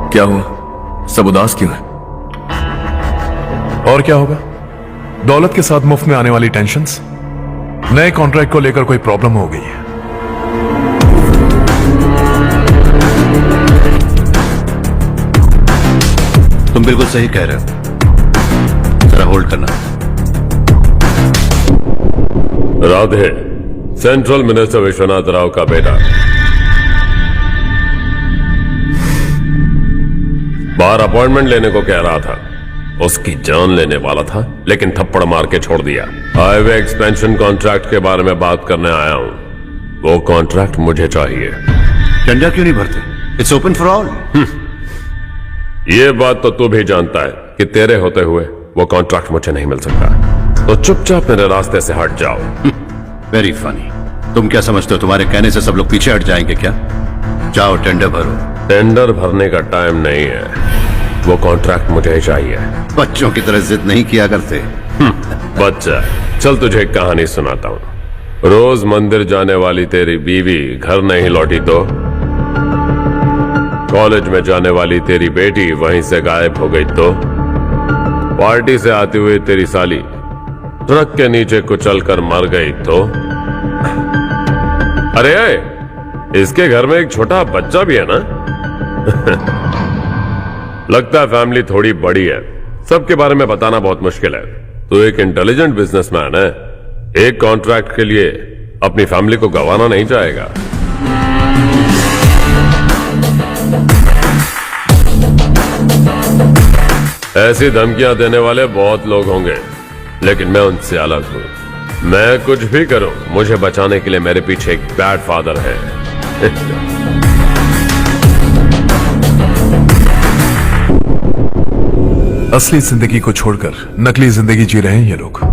क्या हुआ? सब उदास क्यों है? और क्या होगा? दौलत के साथ मुफ्त में आने वाली टेंशन्स। नए कॉन्ट्रैक्ट को लेकर कोई प्रॉब्लम हो गई है। तुम बिल्कुल सही कह रहे हो, जरा होल्ड करना। राधे, सेंट्रल मिनिस्टर विश्वनाथ राव का बेटा। बाहर अपॉइंटमेंट लेने को कह रहा था, उसकी जान लेने वाला था, लेकिन थप्पड़ मार के छोड़ दिया। हाईवे एक्सपेंशन कॉन्ट्रैक्ट के बारे में बात करने आया हूं। वो कॉन्ट्रैक्ट मुझे चाहिए। टेंडर क्यों नहीं भरते? It's open for all. ये बात तो तू भी जानता है कि तेरे होते हुए वो कॉन्ट्रैक्ट मुझे नहीं मिल सकता, तो चुपचाप मेरे रास्ते से हट जाओ। Very funny. तुम क्या समझते हो तुम्हारे कहने से सब लोग पीछे हट जाएंगे क्या? जाओ टेंडर भरो। टेंडर भरने का टाइम नहीं है, वो कॉन्ट्रैक्ट मुझे चाहिए। बच्चों की तरह जिद नहीं किया करते। बच्चा, चल तुझे एक कहानी सुनाता हूं। रोज मंदिर जाने वाली तेरी बीवी घर नहीं लौटी तो, कॉलेज में जाने वाली तेरी बेटी वहीं से गायब हो गई तो, पार्टी से आती हुई तेरी साली ट्रक के नीचे कुचल कर मर गई तो। अरे इसके घर में एक छोटा बच्चा भी है ना। लगता है फैमिली थोड़ी बड़ी है, सबके बारे में बताना बहुत मुश्किल है। तो एक इंटेलिजेंट बिजनेसमैन है, एक कॉन्ट्रैक्ट के लिए अपनी फैमिली को गंवाना नहीं चाहेगा। ऐसी धमकियां देने वाले बहुत लोग होंगे, लेकिन मैं उनसे अलग हूं। मैं कुछ भी करूं, मुझे बचाने के लिए मेरे पीछे एक बैड फादर है। असली जिंदगी को छोड़कर नकली जिंदगी जी रहे हैं ये लोग।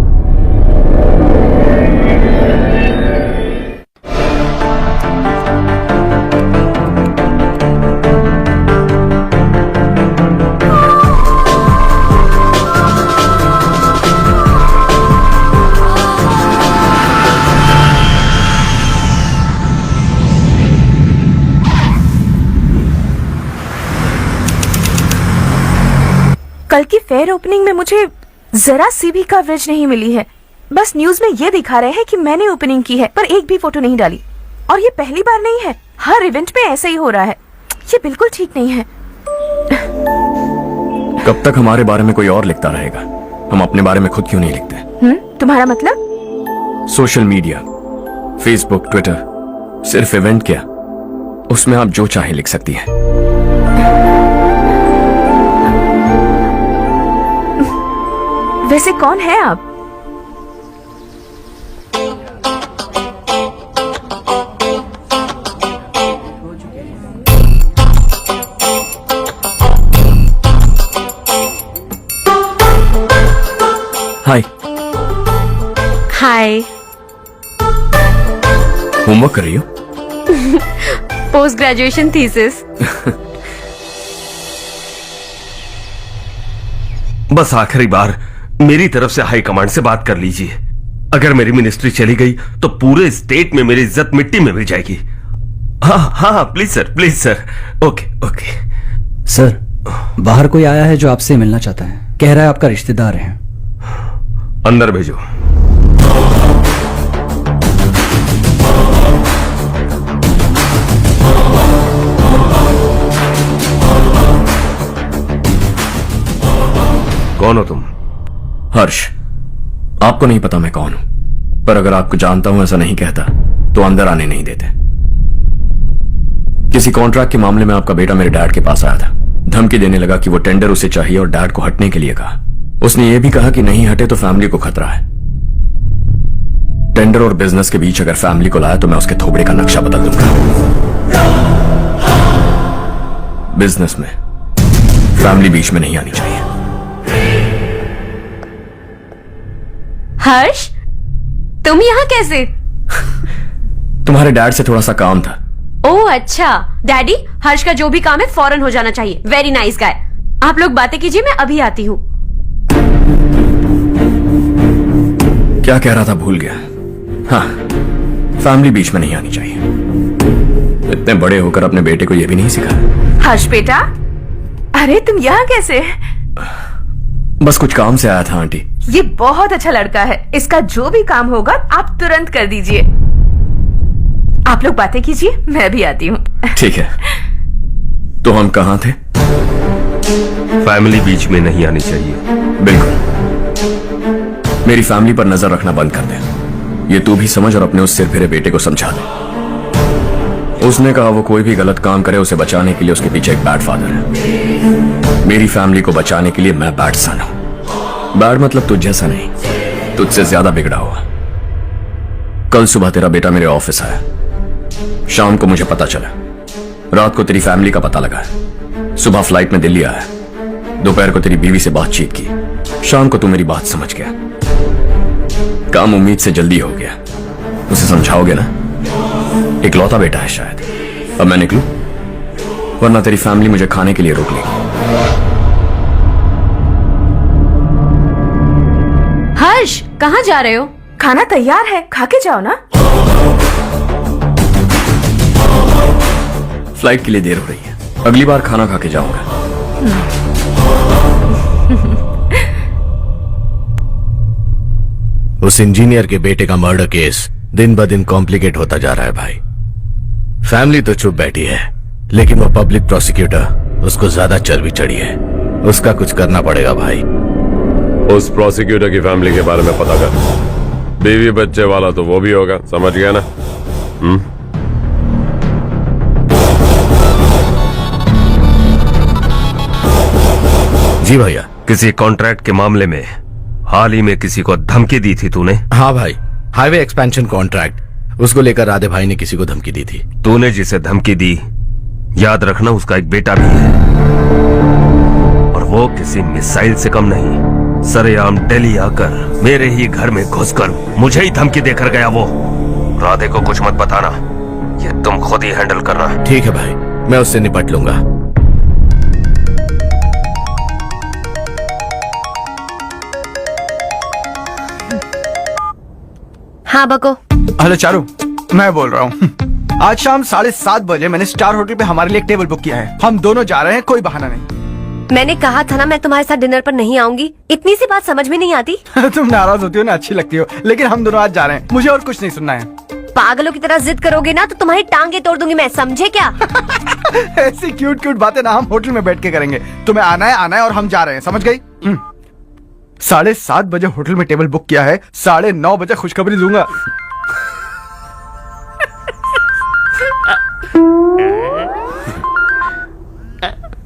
कल की फेयर ओपनिंग में मुझे जरा सी भी कवरेज नहीं मिली है। बस न्यूज में ये दिखा रहे हैं कि मैंने ओपनिंग की है, पर एक भी फोटो नहीं डाली। और ये पहली बार नहीं है, हर इवेंट में ऐसे ही हो रहा है। ये बिल्कुल ठीक नहीं है। कब तक हमारे बारे में कोई और लिखता रहेगा? हम अपने बारे में खुद क्यों नहीं लिखते? तुम्हारा मतलब? सोशल मीडिया, फेसबुक, ट्विटर, सिर्फ इवेंट क्या, उसमें आप जो चाहे लिख सकती हैं। वैसे कौन है आप? हाय। हाय। होमवर्क कर रही हो? Post graduation thesis. बस आखिरी बार मेरी तरफ से हाई कमांड से बात कर लीजिए। अगर मेरी मिनिस्ट्री चली गई तो पूरे स्टेट में मेरी इज्जत मिट्टी में मिल जाएगी। हाँ हाँ please sir. Okay okay. Sir, बाहर कोई आया है जो आपसे मिलना चाहता है। कह रहा है आपका रिश्तेदार है। अंदर भेजो। कौन हो तुम? हर्ष। आपको नहीं पता मैं कौन हूं, पर अगर आपको जानता हूं ऐसा नहीं कहता तो अंदर आने नहीं देते। किसी कॉन्ट्रैक्ट के मामले में आपका बेटा मेरे डैड के पास आया था। धमकी देने लगा कि वो टेंडर उसे चाहिए और डैड को हटने के लिए कहा। उसने ये भी कहा कि नहीं हटे तो फैमिली को खतरा है। टेंडर और बिजनेस के बीच अगर फैमिली को लाया तो मैं उसके थोबड़े का नक्शा बदल दूंगा। बिजनेस में फैमिली बीच में नहीं आनी चाहिए। हर्ष, तुम यहाँ कैसे? तुम्हारे डैड से थोड़ा सा काम था। ओह अच्छा। डैडी, हर्ष का जो भी काम है फौरन हो जाना चाहिए। Very nice guy. आप लोग बातें कीजिए, मैं अभी आती हूँ। क्या कह रहा था भूल गया। हाँ, फैमिली बीच में नहीं आनी चाहिए। इतने बड़े होकर अपने बेटे को यह भी नहीं सिखाया। हर्ष बेटा, अरे तुम यहाँ कैसे? बस कुछ काम से आया था आंटी। ये बहुत अच्छा लड़का है, इसका जो भी काम होगा आप तुरंत कर दीजिए। आप लोग बातें कीजिए, मैं भी आती हूँ। ठीक है। तो हम कहाँ थे? फैमिली बीच में नहीं आनी चाहिए। बिल्कुल। मेरी फैमिली पर नजर रखना बंद कर दे। ये तू भी समझ और अपने उस सिर फिरे बेटे को समझा दे। उसने कहा वो कोई भी गलत काम करे उसे बचाने के लिए उसके पीछे एक बैड फादर है। मेरी फैमिली को बचाने के लिए मैं बैड सन हूं। बैड मतलब तुझ जैसा नहीं, तुझसे ज्यादा बिगड़ा हुआ। कल सुबह तेरा बेटा मेरे ऑफिस आया। शाम को मुझे पता चला। रात को तेरी फैमिली का पता लगा। सुबह फ्लाइट में दिल्ली आया। दोपहर को तेरी बीवी से बातचीत की। शाम को तू मेरी बात समझ गया। काम उम्मीद से जल्दी हो गया। उसे समझाओगे ना? इकलौता बेटा है शायद। अब मैं निकलूं, वरना तेरी फैमिली मुझे खाने के लिए रोक लेगी। हर्ष, कहाँ जा रहे हो? खाना तैयार है, खा के जाओ ना। फ्लाइट के लिए देर हो रही है, अगली बार खाना खा के जाऊंगा। उस इंजीनियर के बेटे का मर्डर केस दिन ब दिन कॉम्प्लिकेट होता जा रहा है भाई। फैमिली तो चुप बैठी है, लेकिन वो पब्लिक प्रोसिक्यूटर, उसको ज्यादा चर्बी चढ़ी है। उसका कुछ करना पड़ेगा भाई। उस प्रोसिक्यूटर की फैमिली के बारे में पता कर। बीवी बच्चे वाला तो वो भी होगा, समझ गया ना? जी भैया। किसी कॉन्ट्रैक्ट के मामले में हाल ही में किसी को धमकी दी थी तूने? हाँ भाई, हाईवे एक्सपेंशन कॉन्ट्रैक्ट, उसको लेकर राधे भाई ने किसी को धमकी दी थी। तूने जिसे धमकी दी, याद रखना उसका एक बेटा भी है, और वो किसी मिसाइल से कम नहीं। सरेआम दिल्ली आकर मेरे ही घर में घुसकर मुझे ही धमकी देकर गया वो। राधे को कुछ मत बताना, ये तुम खुद ही हैंडल करना। ठीक है भाई, मैं उससे निपट लूंगा। हाँ बको। हेलो चारू, मैं बोल रहा हूँ। आज शाम 7:30 बजे मैंने स्टार होटल पे हमारे लिए एक टेबल बुक किया है। हम दोनों जा रहे हैं, कोई बहाना नहीं। मैंने कहा था ना मैं तुम्हारे साथ डिनर पर नहीं आऊंगी। इतनी सी बात समझ में नहीं आती? तुम नाराज होती हो ना, अच्छी लगती हो, लेकिन हम दोनों आज जा रहे हैं। मुझे और कुछ नहीं सुनना है। पागलों की तरह जिद करोगे ना तो तुम्हारी टांगे तोड़ दूंगी मैं, समझे क्या? ऐसी क्यूट क्यूट बातें ना हम होटल में बैठ के करेंगे। तुम्हें आना है और हम जा रहे हैं, समझ गई? 7:30 बजे होटल में टेबल बुक किया है, 9:30 बजे खुशखबरी दूंगा।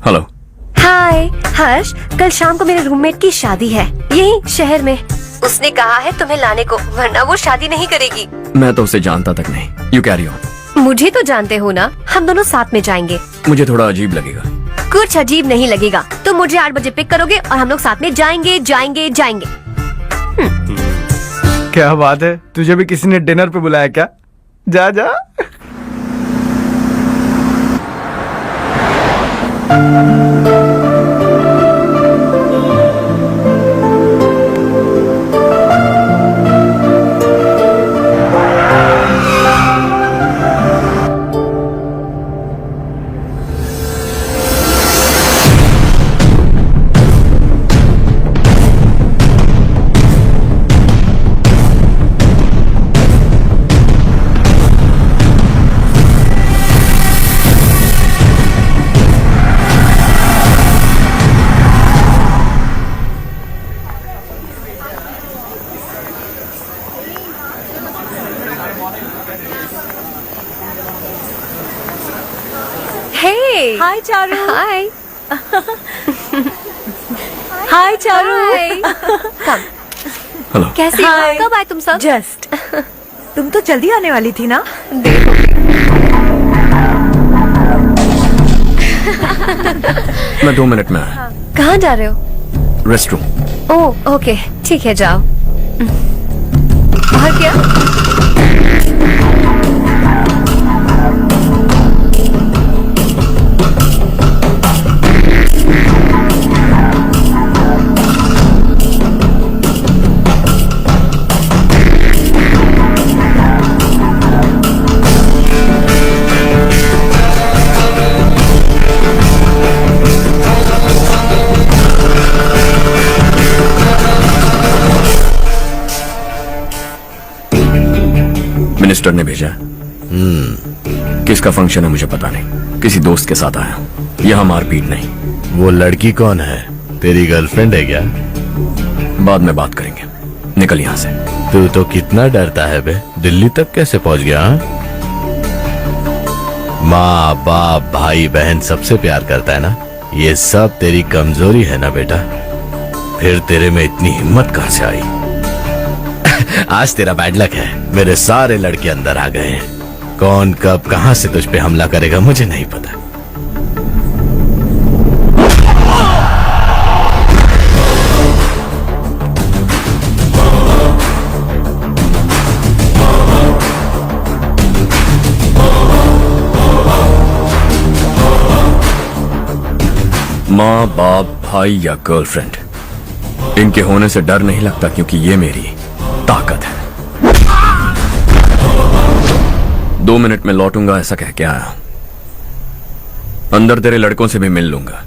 हेलो। हाय हर्ष, कल शाम को मेरे रूममेट की शादी है यही शहर में। उसने कहा है तुम्हें लाने को, वरना वो शादी नहीं करेगी। मैं तो उसे जानता तक नहीं। You carry on. मुझे तो जानते हो ना, हम दोनों साथ में जाएंगे। मुझे थोड़ा अजीब लगेगा। कुछ अजीब नहीं लगेगा। तुम मुझे 8 बजे पिक करोगे और हम लोग साथ में जाएंगे जाएंगे जाएंगे। क्या बात है, तुझे भी किसी ने डिनर पे बुलाया क्या? जा जा। हाय चारू। हाय। हाय चारू। कम। हेलो। कैसी हो? कब आए तुम सब? जस्ट। तुम तो जल्दी आने वाली थी ना? मैं 2 मिनट में आया। कहाँ जा रहे हो? Rest room. ओह ओके, ठीक है जाओ। और क्या? सिस्टर ने भेजा है। किसका फंक्शन है मुझे पता नहीं, किसी दोस्त के साथ आया हूं। यहाँ मारपीट नहीं। वो लड़की कौन है? तेरी गर्लफ्रेंड है क्या? बाद में बात करेंगे, निकल यहाँ से। तू तो कितना डरता है बे, दिल्ली तक कैसे पहुंच गया? हाँ? माँ बाप भाई बहन सबसे प्यार करता है ना, ये सब तेरी कमजोरी है ना बेटा। फिर तेरे में इतनी हिम्मत कहां से आई? आज तेरा बैड लक है, मेरे सारे लड़के अंदर आ गए हैं। कौन कब कहां से तुझ पे हमला करेगा मुझे नहीं पता। माँ बाप भाई या गर्लफ्रेंड, इनके होने से डर नहीं लगता, क्योंकि ये मेरी ताकत है। 2 मिनट में लौटूंगा ऐसा कह के आया। अंदर तेरे लड़कों से भी मिल लूंगा।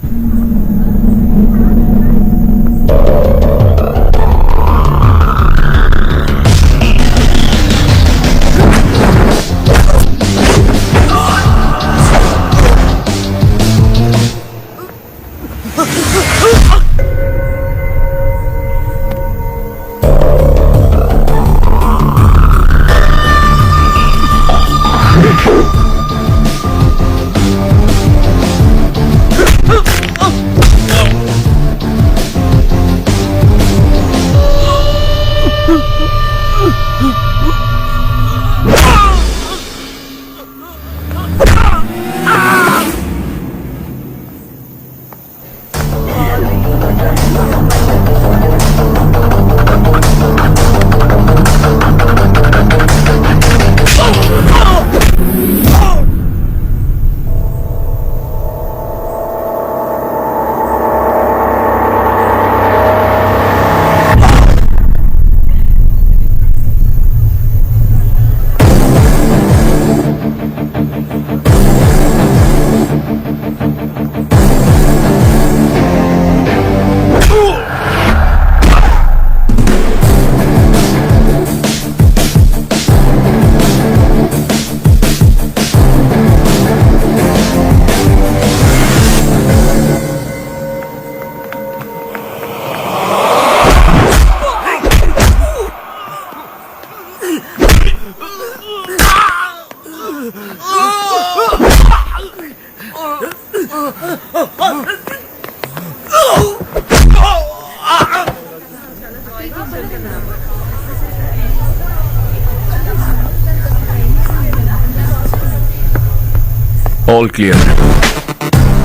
All clear.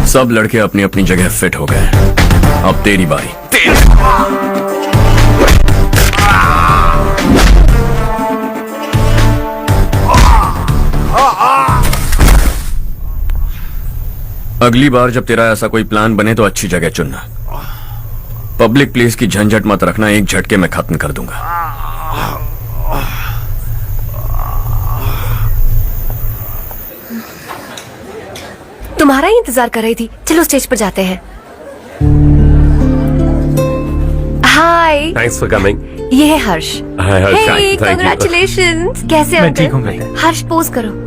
सब लड़के अपनी अपनी जगह फिट हो गए। अब तेरी बारी। अगली बार जब तेरा ऐसा कोई प्लान बने तो अच्छी जगह चुनना। पब्लिक प्लेस की झंझट मत रखना, एक झटके में खत्म कर दूंगा। तुम्हारा ही इंतजार कर रही थी, चलो स्टेज पर जाते हैं। हाय, थैंक्स फॉर कमिंग। ये है हर्ष। हाय हर्ष, हे, थैंक यू। कांग्रेचुलेशंस। कैसे मैं अंकल? ठीक हूँ बेटे। हर्ष पोज करो।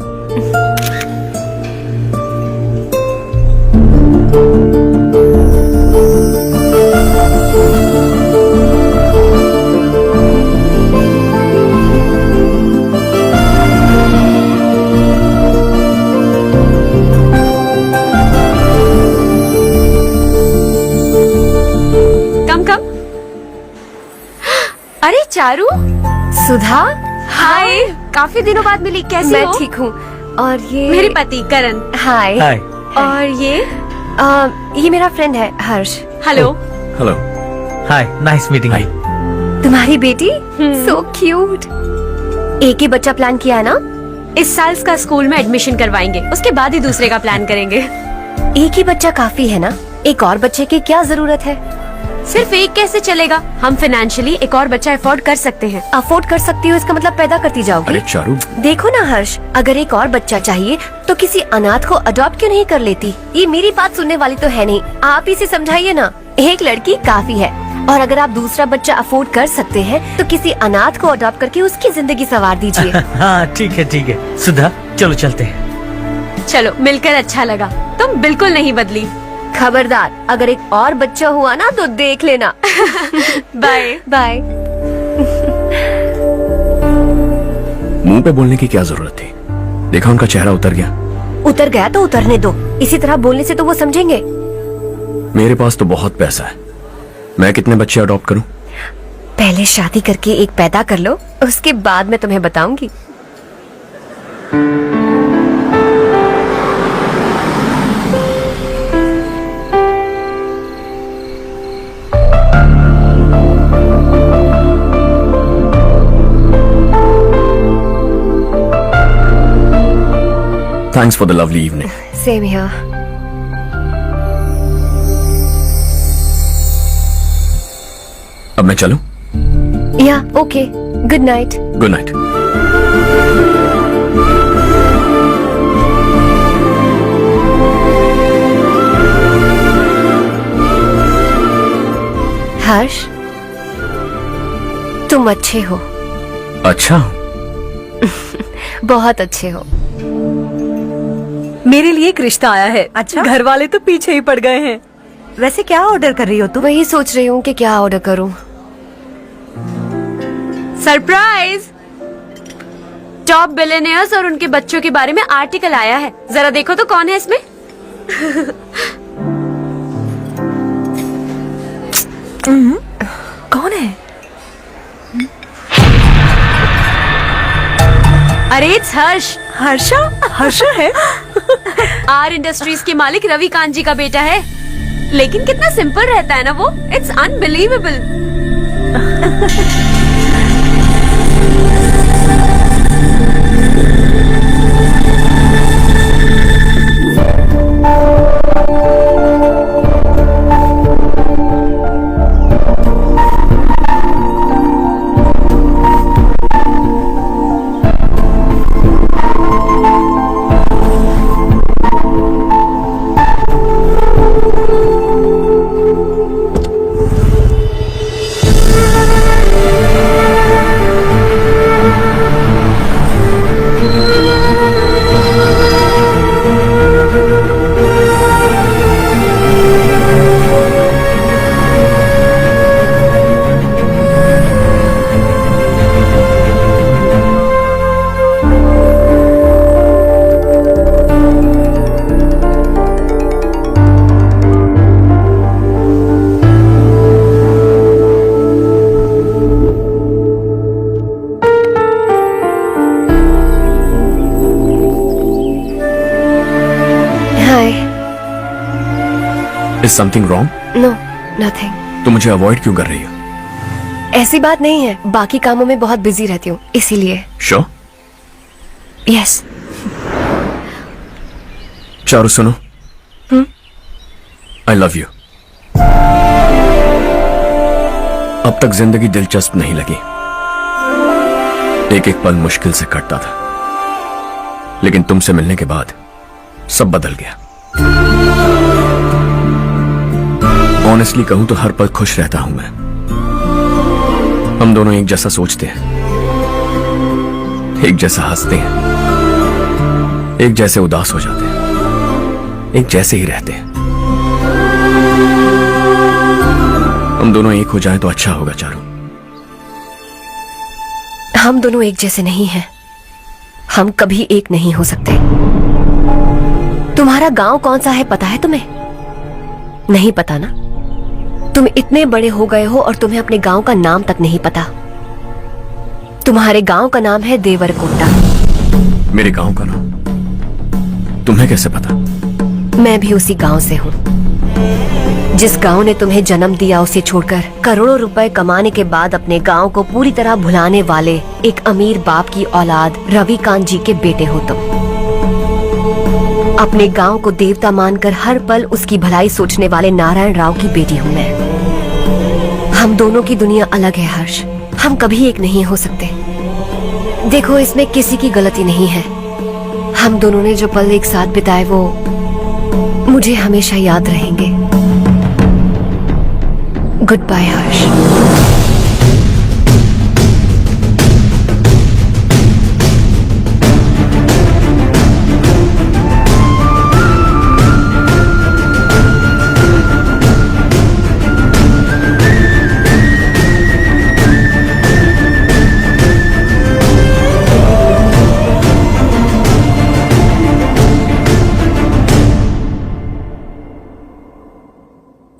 अरे चारू, सुधा, हाय। काफी दिनों बाद मिली, कैसी मैं हो? ठीक हूँ। और ये मेरे पति करण। हाय। हाय। और ये मेरा फ्रेंड है Harsh. Hello. Hello. Hi, nice meeting you. तुम्हारी बेटी सो क्यूट। एक ही बच्चा प्लान किया है ना? इस साल का स्कूल में एडमिशन करवाएंगे, उसके बाद ही दूसरे का प्लान करेंगे। एक ही बच्चा काफी है ना? एक और बच्चे की क्या जरूरत है? सिर्फ एक कैसे चलेगा? हम फाइनेंशियली एक और बच्चा अफोर्ड कर सकते हैं। अफोर्ड कर सकती हो इसका मतलब पैदा करती जाओगी? अरे चारू, देखो ना हर्ष, अगर एक और बच्चा चाहिए तो किसी अनाथ को अडॉप्ट क्यों नहीं कर लेती? ये मेरी बात सुनने वाली तो है नहीं, आप इसे समझाइए ना। एक लड़की काफी है। और अगर आप दूसरा बच्चा अफोर्ड कर सकते हैं तो किसी अनाथ को अडॉप्ट करके उसकी जिंदगी संवार दीजिए। हाँ ठीक है सुधा, चलो चलते हैं। चलो, मिलकर अच्छा लगा। तुम बिल्कुल नहीं बदली। खबरदार, अगर एक और बच्चा हुआ ना तो देख लेना। Bye bye. मुंह पे बोलने की क्या जरूरत थी? देखा उनका चेहरा उतर गया। उतर गया तो उतरने दो, इसी तरह बोलने से तो वो समझेंगे। मेरे पास तो बहुत पैसा है, मैं कितने बच्चे अडॉप्ट करूं? पहले शादी करके एक पैदा कर लो, उसके बाद मैं तुम्हें बताऊंगी। Thanks for the lovely evening. Same here. अब मैं चलूं? या okay, good night. Good night. Harsh, तुम अच्छे हो। अच्छा, बहुत अच्छे हो। मेरे लिए एक रिश्ता आया है। अच्छा, घर वाले तो पीछे ही पड़ गए हैं। वैसे क्या ऑर्डर कर रही हो तुम? वही सोच रही हूँ कि क्या ऑर्डर करूँ। सरप्राइज! टॉप बिलियनियर्स और उनके बच्चों के बारे में आर्टिकल आया है। जरा देखो तो कौन है इसमें। कौन है? अरे इट्स हर्ष। हर्षा है। आर इंडस्ट्रीज के मालिक रवि कांत जी का बेटा है। लेकिन कितना सिंपल रहता है ना वो। It's unbelievable. Is something wrong? No, nothing. तो मुझे अवॉइड क्यों कर रही हो? ऐसी बात नहीं है, बाकी कामों में बहुत बिजी रहती हूँ इसीलिए। Sure? यस। चारू सुनो। I love you. अब तक जिंदगी दिलचस्प नहीं लगी। एक एक पल मुश्किल से कटता था, लेकिन तुमसे मिलने के बाद सब बदल गया। ऑनेस्टली कहूं तो हर पल खुश रहता हूं मैं। हम दोनों एक जैसा सोचते हैं, एक जैसा हंसते हैं, एक जैसे उदास हो जाते हैं, एक जैसे ही रहते हैं। हम दोनों एक हो जाएं तो अच्छा होगा चारू। हम दोनों एक जैसे नहीं हैं। हम कभी एक नहीं हो सकते। तुम्हारा गांव कौन सा है पता है तुम्हें? नहीं पता ना? तुम इतने बड़े हो गए हो और तुम्हें अपने गांव का नाम तक नहीं पता। तुम्हारे गांव का नाम है देवरकोटा। मेरे गांव का नाम तुम्हें कैसे पता? मैं भी उसी गांव से हूँ। जिस गांव ने तुम्हें जन्म दिया उसे छोड़कर करोड़ों रुपए कमाने के बाद अपने गांव को पूरी तरह भुलाने वाले एक अमीर बाप की औलाद रवि कांत जी के बेटे हो तुम। अपने गांव को देवता मानकर हर पल उसकी भलाई सोचने वाले नारायण राव की बेटी हूँ मैं। हम दोनों की दुनिया अलग है हर्ष। हम कभी एक नहीं हो सकते। देखो, इसमें किसी की गलती नहीं है। हम दोनों ने जो पल एक साथ बिताए वो मुझे हमेशा याद रहेंगे। गुड बाय हर्ष।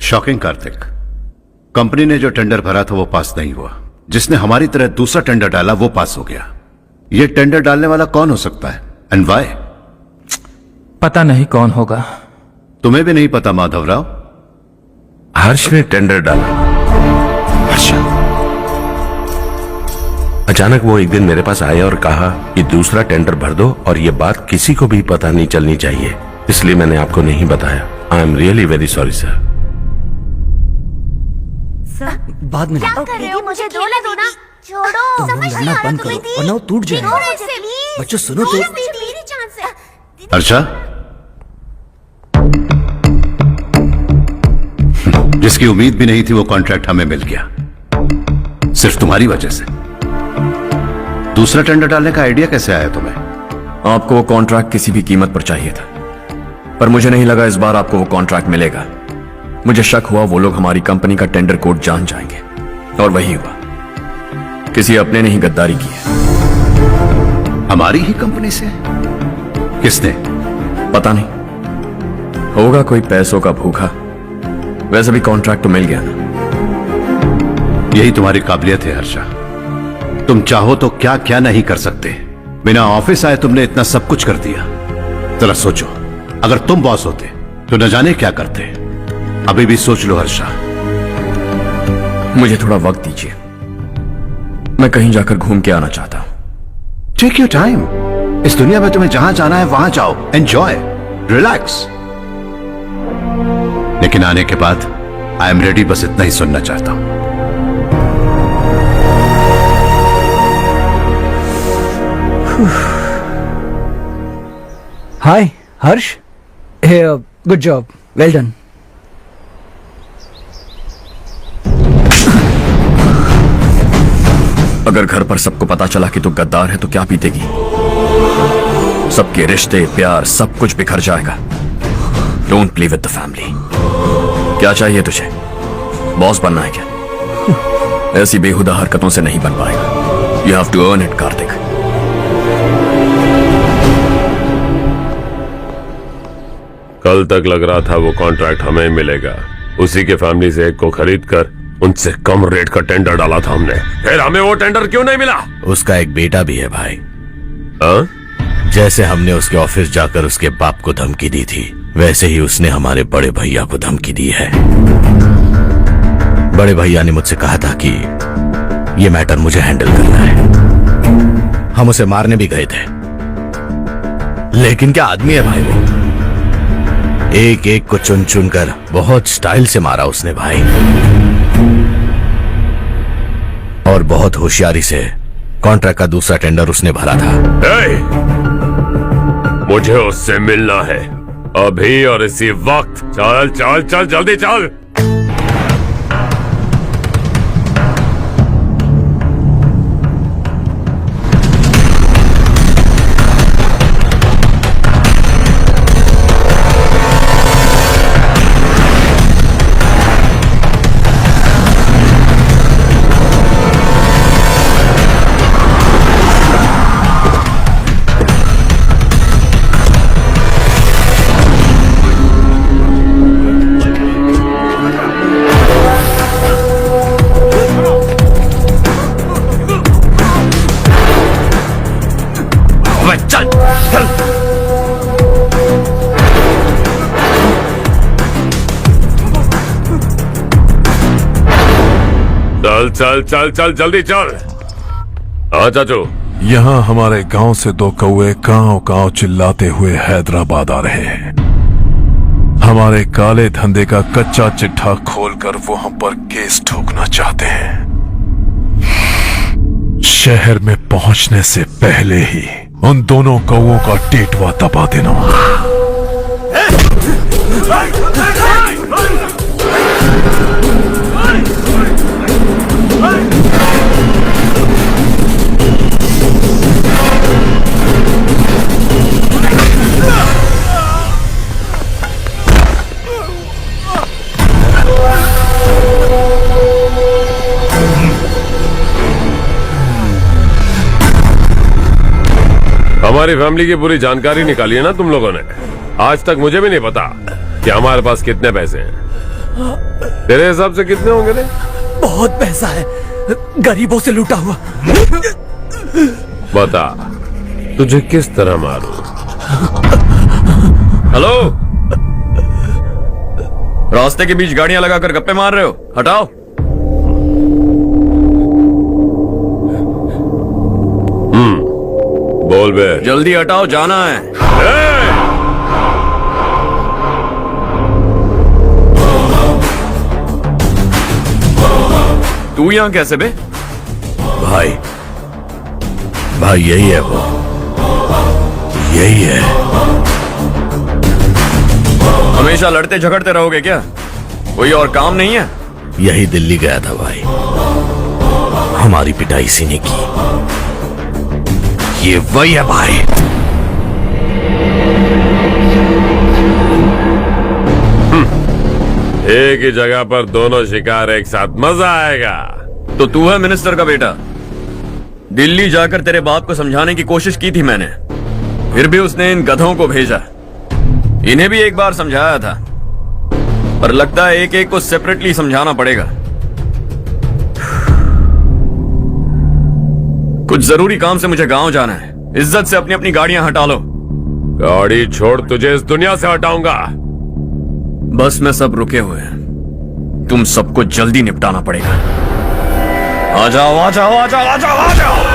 शॉकिंग कार्तिक, कंपनी ने जो टेंडर भरा था वो पास नहीं हुआ। जिसने हमारी तरह दूसरा टेंडर डाला वो पास हो गया। ये टेंडर डालने वाला कौन हो सकता है एंड व्हाई? पता नहीं कौन होगा। तुम्हें भी नहीं पता माधवराव? हर्ष ने टेंडर डाला। हर्ष अचानक वो एक दिन मेरे पास आया और कहा कि दूसरा टेंडर भर दो और ये बात किसी को भी पता नहीं चलनी चाहिए, इसलिए मैंने आपको नहीं बताया। I am really very sorry sir. बाद में क्या कर रहे हो? मुझे दो ना छोड़ो। समझ नहीं लड़ना आ रहा बंद तुम्हें करो वरना वो टूट जाएगा। बच्चों सुनो तो। मेरी चांस है। अर्षा, जिसकी उम्मीद भी नहीं थी वो कॉन्ट्रैक्ट हमें मिल गया, सिर्फ तुम्हारी वजह से। दूसरा टेंडर डालने का आइडिया कैसे आया तुम्हें? आपको वो कॉन्ट्रैक्ट किसी भी कीमत पर चाहिए था, पर मुझे नहीं लगा इस बार आपको वो कॉन्ट्रैक्ट मिलेगा। मुझे शक हुआ वो लोग हमारी कंपनी का टेंडर कोड जान जाएंगे, और वही हुआ। किसी अपने ने ही गद्दारी की है। हमारी ही कंपनी से? किसने? पता नहीं, होगा कोई पैसों का भूखा। वैसे भी कॉन्ट्रैक्ट तो मिल गया ना। यही तुम्हारी काबिलियत है हर्षा। तुम चाहो तो क्या क्या नहीं कर सकते। बिना ऑफिस आए तुमने इतना सब कुछ कर दिया। जरा सोचो, अगर तुम बॉस होते तो न जाने क्या करते। अभी भी सोच लो हर्षा। मुझे थोड़ा वक्त दीजिए, मैं कहीं जाकर घूम के आना चाहता हूं। Take your time. इस दुनिया में तुम्हें जहां जाना है वहां जाओ, एंजॉय, रिलैक्स। लेकिन आने के बाद आई एम रेडी, बस इतना ही सुनना चाहता हूं। हाय हर्ष, गुड जॉब, वेल डन। अगर घर पर सबको पता चला कि तू गद्दार है तो क्या बीतेगी? सबके रिश्ते, प्यार, सब कुछ बिखर जाएगा। Don't play with the family. क्या चाहिए तुझे? बॉस बनना है क्या? ऐसी बेहुदा हरकतों से नहीं बन पाएगा। You have to earn it Kartik. कल तक लग रहा था वो कॉन्ट्रैक्ट हमें मिलेगा। उसी के फैमिली से एक को खरीद कर उनसे कम रेट का टेंडर डाला था हमने, फिर हमें वो टेंडर क्यों नहीं मिला? उसका एक बेटा भी है भाई। हाँ? जैसे हमने उसके ऑफिस जाकर उसके बाप को धमकी दी थी, वैसे ही उसने हमारे बड़े भैया को धमकी दी है। बड़े भैया ने मुझसे कहा था कि ये मैटर मुझे हैंडल करना है। हम उसे मारने भी गए थे, लेकिन क्या आदमी है भाई वो। एक एक को चुन चुन कर बहुत स्टाइल से मारा उसने भाई, और बहुत होशियारी से कॉन्ट्रैक्ट का दूसरा टेंडर उसने भरा था। मुझे उससे मिलना है अभी और इसी वक्त। चल चल चल जल्दी चल। चल चल चल चल जल्दी चल। हाँ चाचू। यहाँ हमारे गांव से दो कौए गांव गांव चिल्लाते हुए हैदराबाद आ रहे हैं। हमारे काले धंधे का कच्चा चिट्ठा खोलकर वो हम पर केस ठोकना चाहते हैं। शहर में पहुंचने से पहले ही उन दोनों कौओं का टेटवा दबा देना। हमारी फैमिली की पूरी जानकारी निकाली है ना तुम लोगों ने। आज तक मुझे भी नहीं पता कि हमारे पास कितने पैसे हैं। तेरे हिसाब से कितने होंगे रे? बहुत पैसा है, गरीबों से लूटा हुआ। बता तुझे किस तरह मारूं? हेलो, रास्ते के बीच गाड़ियां लगाकर गप्पे मार रहे हो? हटाओ। बोल बे। जल्दी हटाओ, जाना है। तू यहां कैसे बे? भाई भाई यही है वो, यही है। हमेशा लड़ते झगड़ते रहोगे क्या? कोई और काम नहीं है? यही दिल्ली गया था भाई, हमारी पिटाई इसी ने की। ये वही है भाई। एक ही जगह पर दोनों शिकार एक साथ, मजा आएगा। तो तू है मिनिस्टर का बेटा? दिल्ली जाकर तेरे बाप को समझाने की कोशिश की थी मैंने, फिर भी उसने इन गधों को भेजा। इन्हें भी एक बार समझाया था, पर लगता है एक एक को सेपरेटली समझाना पड़ेगा। कुछ जरूरी काम से मुझे गांव जाना है। इज्जत से अपनी अपनी गाड़ियां हटा लो। गाड़ी छोड़, तुझे इस दुनिया से हटाऊंगा। बस में सब रुके हुए हैं, तुम सबको जल्दी निपटाना पड़ेगा। आ जाओ आ जाओ आ जाओ आ जाओ आ जाओ।